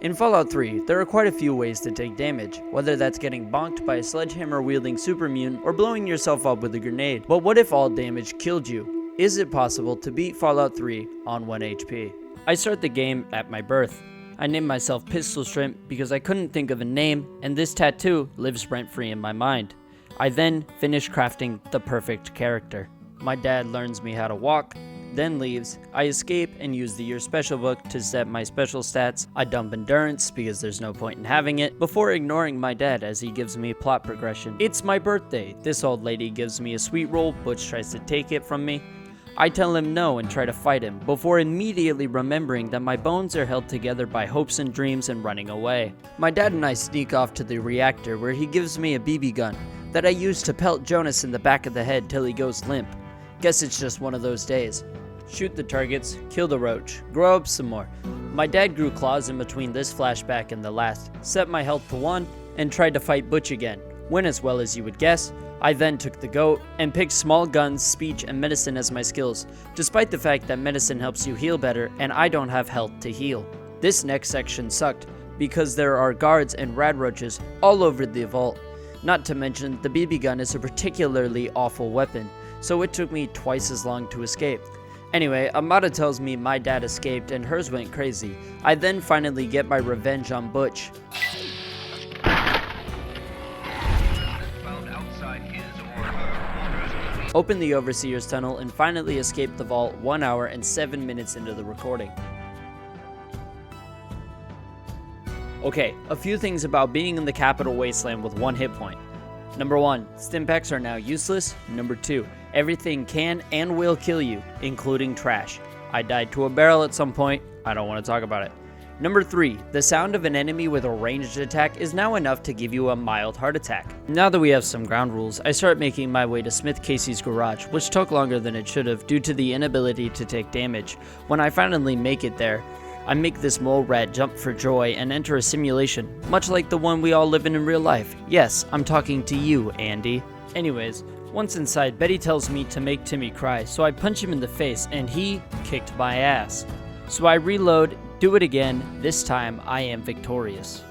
In Fallout 3, there are quite a few ways to take damage, whether that's getting bonked by a sledgehammer-wielding super mutant or blowing yourself up with a grenade. But what if all damage killed you? Is it possible to beat Fallout 3 on 1 HP? I start the game at my birth. I named myself Pistol Shrimp because I couldn't think of a name, and this tattoo lives rent-free in my mind. I then finish crafting the perfect character. My dad learns me how to walk, then leaves. I escape and use the Your Special book to set my special stats. I dump endurance because there's no point in having it, before ignoring my dad as he gives me plot progression. It's my birthday. This old lady gives me a sweet roll. Butch tries to take it from me. I tell him no and try to fight him, before immediately remembering that my bones are held together by hopes and dreams and running away. My dad and I sneak off to the reactor where he gives me a BB gun that I use to pelt Jonas in the back of the head till he goes limp. Guess it's just one of those days. Shoot the targets, kill the roach, grow up some more. My dad grew claws in between this flashback and the last, set my health to 1, and tried to fight Butch again. Win as well as you would guess. I then took the goat and picked small guns, speech, and medicine as my skills, despite the fact that medicine helps you heal better and I don't have health to heal. This next section sucked because there are guards and rad roaches all over the vault. Not to mention the BB gun is a particularly awful weapon, so it took me twice as long to escape. Anyway, Amada tells me my dad escaped and hers went crazy. I then finally get my revenge on Butch. Open the Overseer's tunnel and finally escape the vault 1 hour and 7 minutes into the recording. Okay, a few things about being in the Capital Wasteland with 1 hit point. Number 1, Stimpaks are now useless. Number 2, everything can and will kill you, including trash. I died to a barrel at some point, I don't want to talk about it. Number 3, the sound of an enemy with a ranged attack is now enough to give you a mild heart attack. Now that we have some ground rules, I start making my way to Smith Casey's garage, which took longer than it should have due to the inability to take damage. When I finally make it there, I make this mole rat jump for joy and enter a simulation, much like the one we all live in real life. Yes, I'm talking to you, Andy. Anyways, once inside, Betty tells me to make Timmy cry, so I punch him in the face and he kicked my ass. So I reload, do it again, this time I am victorious.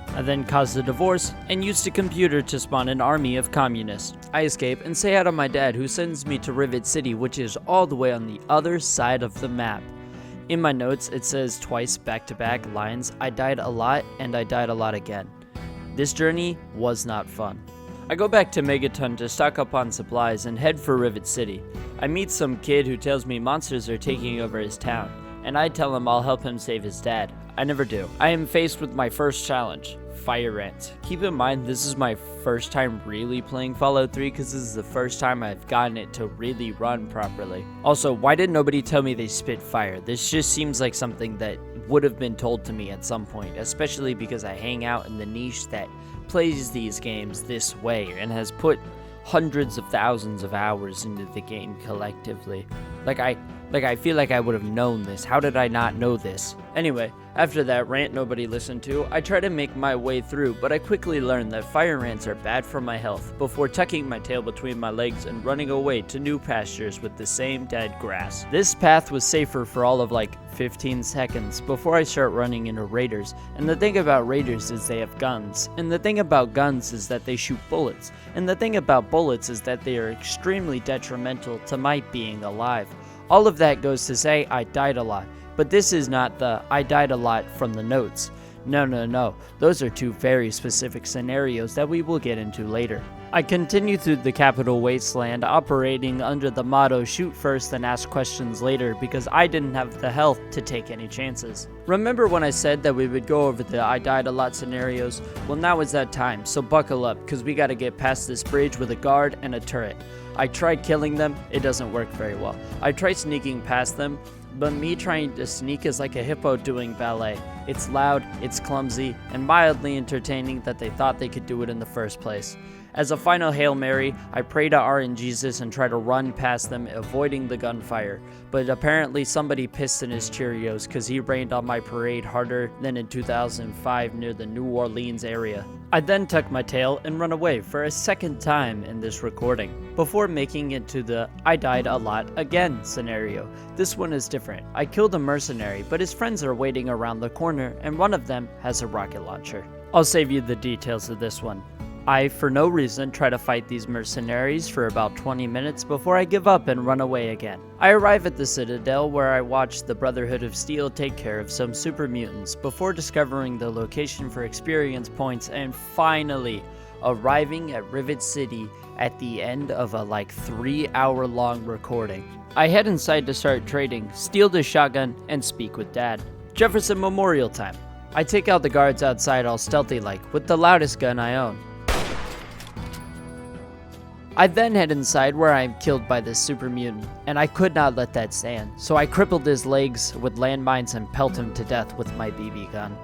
I then cause a divorce and used a computer to spawn an army of communists. I escape and say hi to my dad, who sends me to Rivet City, which is all the way on the other side of the map. In my notes, it says twice back-to-back lines, I died a lot and I died a lot again. This journey was not fun. I go back to Megaton to stock up on supplies and head for Rivet City. I meet some kid who tells me monsters are taking over his town, and I tell him I'll help him save his dad. I never do. I am faced with my first challenge, Fire Ants. Keep in mind this is my first time really playing Fallout 3 because this is the first time I've gotten it to really run properly. Also, why did nobody tell me they spit fire? This just seems like something that would have been told to me at some point, especially because I hang out in the niche that plays these games this way and has put hundreds of thousands of hours into the game collectively. I feel like I would have known this. How did I not know this? Anyway, after that rant nobody listened to, I try to make my way through, but I quickly learned that fire ants are bad for my health, before tucking my tail between my legs and running away to new pastures with the same dead grass. This path was safer for all of like 15 seconds before I start running into raiders, and the thing about raiders is they have guns, and the thing about guns is that they shoot bullets, and the thing about bullets is that they are extremely detrimental to my being alive. All of that goes to say I died a lot, but this is not the I died a lot from the notes. No. Those are two very specific scenarios that we will get into later. I continue through the Capital Wasteland, operating under the motto shoot first and ask questions later because I didn't have the health to take any chances. Remember when I said that we would go over the I died a lot scenarios? Well, now is that time, so buckle up because we gotta get past this bridge with a guard and a turret. I tried killing them, it doesn't work very well. I tried sneaking past them, but me trying to sneak is like a hippo doing ballet. It's loud, it's clumsy, and mildly entertaining that they thought they could do it in the first place. As a final Hail Mary, I pray to RNGesus and try to run past them, avoiding the gunfire. But apparently somebody pissed in his Cheerios because he rained on my parade harder than in 2005 near the New Orleans area. I then tuck my tail and run away for a second time in this recording, before making it to the I died a lot again scenario. This one is different. I killed a mercenary, but his friends are waiting around the corner and one of them has a rocket launcher. I'll save you the details of this one. I, for no reason, try to fight these mercenaries for about 20 minutes before I give up and run away again. I arrive at the Citadel where I watch the Brotherhood of Steel take care of some super mutants before discovering the location for experience points and finally arriving at Rivet City at the end of a 3-hour long recording. I head inside to start trading, steal the shotgun, and speak with Dad. Jefferson Memorial time. I take out the guards outside all stealthy-like with the loudest gun I own. I then head inside where I am killed by this super mutant, and I could not let that stand, so I crippled his legs with landmines and pelt him to death with my BB gun.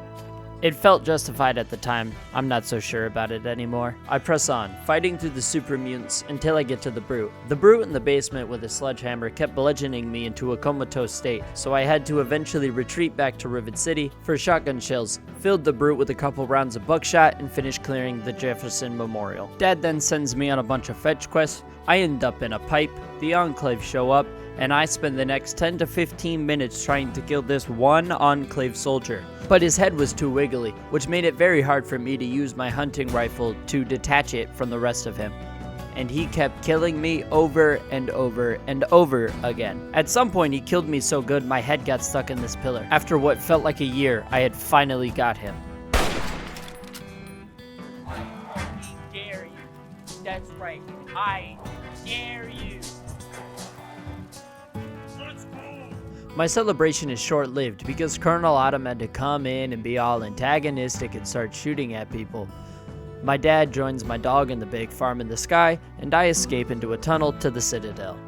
It felt justified at the time. I'm not so sure about it anymore. I press on, fighting through the super mutants until I get to the Brute. The Brute in the basement with a sledgehammer kept bludgeoning me into a comatose state, so I had to eventually retreat back to Rivet City for shotgun shells, filled the Brute with a couple rounds of buckshot, and finished clearing the Jefferson Memorial. Dad then sends me on a bunch of fetch quests. I end up in a pipe, the Enclave show up, and I spend the next 10 to 15 minutes trying to kill this one Enclave soldier. But his head was too wiggly, which made it very hard for me to use my hunting rifle to detach it from the rest of him. And he kept killing me over and over and over again. At some point he killed me so good my head got stuck in this pillar. After what felt like a year, I had finally got him. I dare you. That's right. I dare you. My celebration is short-lived because Colonel Autumn had to come in and be all antagonistic and start shooting at people. My dad joins my dog in the big farm in the sky, and I escape into a tunnel to the Citadel.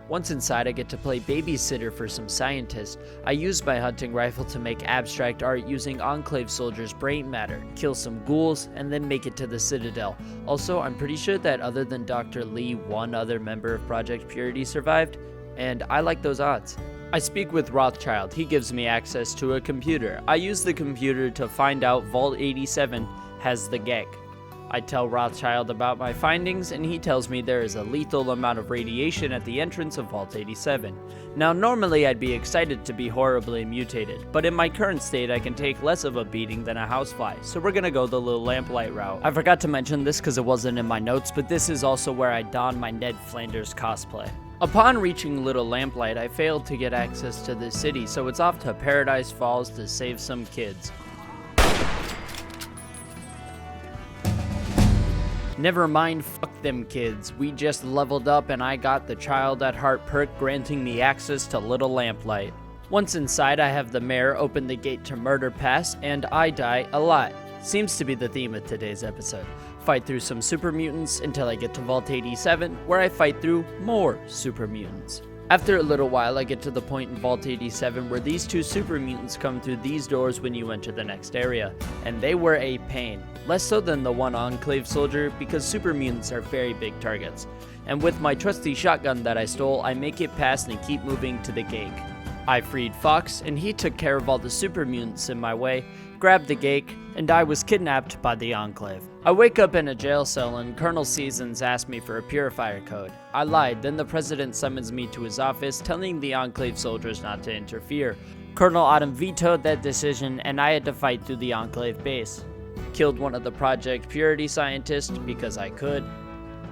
Once inside, I get to play babysitter for some scientists. I use my hunting rifle to make abstract art using Enclave soldiers' brain matter, kill some ghouls, and then make it to the Citadel. Also, I'm pretty sure that other than Dr. Lee, one other member of Project Purity survived, and I like those odds. I speak with Rothschild. He gives me access to a computer. I use the computer to find out Vault 87 has the Gek. I tell Rothschild about my findings, and he tells me there is a lethal amount of radiation at the entrance of Vault 87. Now, normally I'd be excited to be horribly mutated, but in my current state I can take less of a beating than a housefly, so we're gonna go the Little Lamplight route. I forgot to mention this because it wasn't in my notes, but this is also where I don my Ned Flanders cosplay. Upon reaching Little Lamplight, I failed to get access to the city, so it's off to Paradise Falls to save some kids. Never mind, fuck them kids. We just leveled up and I got the Child at Heart perk granting me access to Little Lamplight. Once inside, I have the mayor open the gate to Murder Pass, and I die a lot. Seems to be the theme of today's episode. Fight through some super mutants until I get to Vault 87, where I fight through more super mutants. After a little while, I get to the point in Vault 87 where these two super mutants come through these doors when you enter the next area, and they were a pain. Less so than the one Enclave soldier, because super mutants are very big targets. And with my trusty shotgun that I stole, I make it past and keep moving to the Gake. I freed Fox, and he took care of all the super mutants in my way, grabbed the Gake, and I was kidnapped by the Enclave. I wake up in a jail cell and Colonel Seasons asked me for a purifier code. I lied, then the president summons me to his office, telling the Enclave soldiers not to interfere. Colonel Autumn vetoed that decision, and I had to fight through the Enclave base. Killed one of the Project Purity scientists because I could.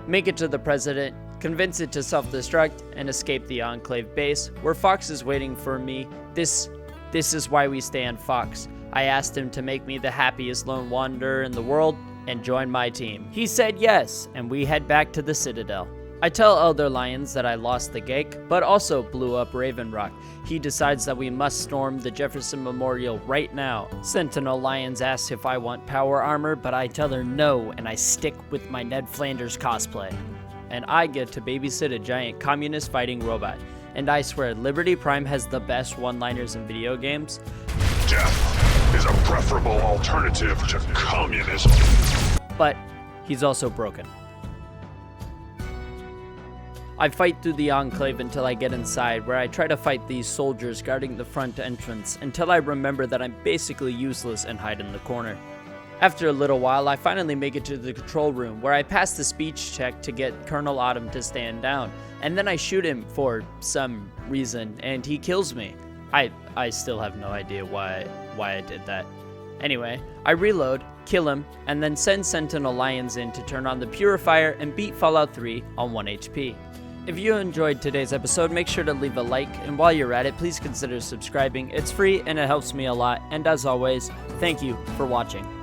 Make it to the president, convince it to self-destruct, and escape the Enclave base, where Fox is waiting for me. This is why we stand Fox. I asked him to make me the happiest lone wanderer in the world and join my team. He said yes, and we head back to the Citadel. I tell Elder Lyons that I lost the Gake, but also blew up Raven Rock. He decides that we must storm the Jefferson Memorial right now. Sentinel Lyons asks if I want power armor, but I tell her no, and I stick with my Ned Flanders cosplay. And I get to babysit a giant communist fighting robot. And I swear, Liberty Prime has the best one-liners in video games. Death is a preferable alternative to communism. But He's also broken. I fight through the Enclave until I get inside, where I try to fight these soldiers guarding the front entrance until I remember that I'm basically useless and hide in the corner. After a little while, I finally make it to the control room, where I pass the speech check to get Colonel Autumn to stand down, and then I shoot him for some reason, and he kills me. I still have no idea why I did that. Anyway, I reload, kill him, and then send Sentinel Lions in to turn on the Purifier and beat Fallout 3 on 1 HP. If you enjoyed today's episode, make sure to leave a like, and while you're at it, please consider subscribing. It's free and it helps me a lot, and as always, thank you for watching.